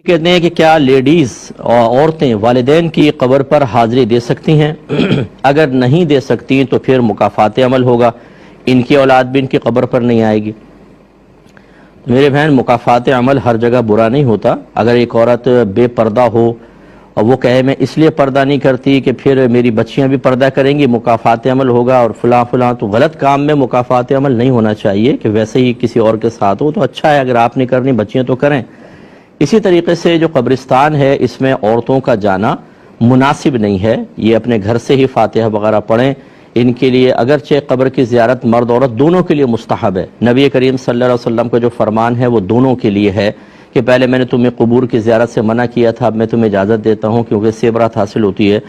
کہتے ہیں کہ کیا لیڈیز اور عورتیں والدین کی قبر پر حاضری دے سکتی ہیں؟ اگر نہیں دے سکتی تو پھر مکافات عمل ہوگا، ان کی اولاد بھی ان کی قبر پر نہیں آئے گی۔ میرے بہن، مکافات عمل ہر جگہ برا نہیں ہوتا۔ اگر ایک عورت بے پردہ ہو اور وہ کہے میں اس لیے پردہ نہیں کرتی کہ پھر میری بچیاں بھی پردہ کریں گی، مکافات عمل ہوگا اور فلاں فلاں، تو غلط کام میں مکافات عمل نہیں ہونا چاہیے کہ ویسے ہی کسی اور کے ساتھ ہو تو اچھا ہے، اگر آپ نے کرنی بچیاں تو کریں۔ اسی طریقے سے جو قبرستان ہے اس میں عورتوں کا جانا مناسب نہیں ہے، یہ اپنے گھر سے ہی فاتحہ وغیرہ پڑھیں۔ ان کے لیے اگرچہ قبر کی زیارت مرد عورت دونوں کے لیے مستحب ہے، نبی کریم صلی اللہ علیہ وسلم کا جو فرمان ہے وہ دونوں کے لیے ہے کہ پہلے میں نے تمہیں قبور کی زیارت سے منع کیا تھا، اب میں تمہیں اجازت دیتا ہوں کیونکہ اس سے عبرت حاصل ہوتی ہے۔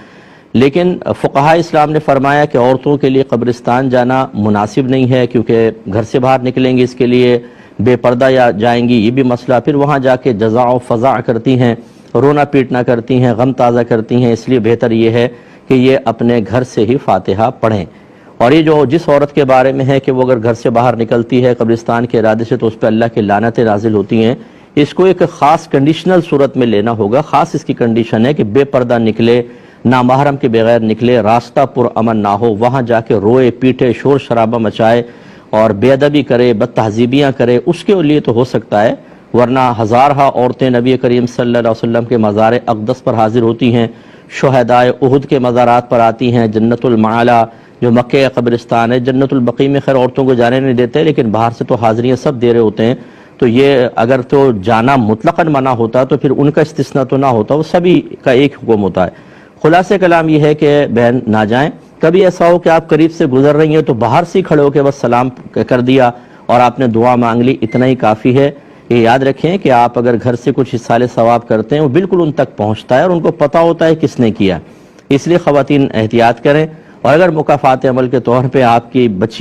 لیکن فقہاء اسلام نے فرمایا کہ عورتوں کے لیے قبرستان جانا مناسب نہیں ہے، کیونکہ گھر سے باہر نکلیں گی اس کے لیے بے پردہ یا جائیں گی، یہ بھی مسئلہ، پھر وہاں جا کے جزا و فضا کرتی ہیں، رونا پیٹنا کرتی ہیں، غم تازہ کرتی ہیں، اس لیے بہتر یہ ہے کہ یہ اپنے گھر سے ہی فاتحہ پڑھیں۔ اور یہ جو جس عورت کے بارے میں ہے کہ وہ اگر گھر سے باہر نکلتی ہے قبرستان کے ارادے سے تو اس پہ اللہ کی لعنتیں نازل ہوتی ہیں، اس کو ایک خاص کنڈیشنل صورت میں لینا ہوگا۔ خاص اس کی کنڈیشن ہے کہ بے پردہ نکلے، نامحرم کے بغیر نکلے، راستہ پر امن نہ ہو، وہاں جا کے روئے پیٹے شور شرابہ مچائے اور بے ادبی کرے، بد تہذیبیاں کرے، اس کے لیے تو ہو سکتا ہے، ورنہ ہزارہا عورتیں نبی کریم صلی اللہ علیہ وسلم کے مزار اقدس پر حاضر ہوتی ہیں، شہدائے احد کے مزارات پر آتی ہیں، جنت المعلا جو مکہ قبرستان ہے، جنت البقیع میں خیر عورتوں کو جانے نہیں دیتے لیکن باہر سے تو حاضریاں سب دے رہے ہوتے ہیں، تو یہ اگر تو جانا مطلقاً منع ہوتا تو پھر ان کا استثناء تو نہ ہوتا، وہ سبھی کا ایک حکم ہوتا ہے۔ خلاصہ کلام یہ ہے کہ بہن نہ جائیں۔ کبھی ایسا ہو کہ آپ قریب سے گزر رہی ہیں تو باہر سے کھڑے ہو کے بس سلام کر دیا اور آپ نے دعا مانگ لی، اتنا ہی کافی ہے۔ یہ یاد رکھیں کہ آپ اگر گھر سے کچھ حصال ثواب کرتے ہیں وہ بالکل ان تک پہنچتا ہے اور ان کو پتہ ہوتا ہے کس نے کیا، اس لیے خواتین احتیاط کریں۔ اور اگر مکافات عمل کے طور پہ آپ کی بچی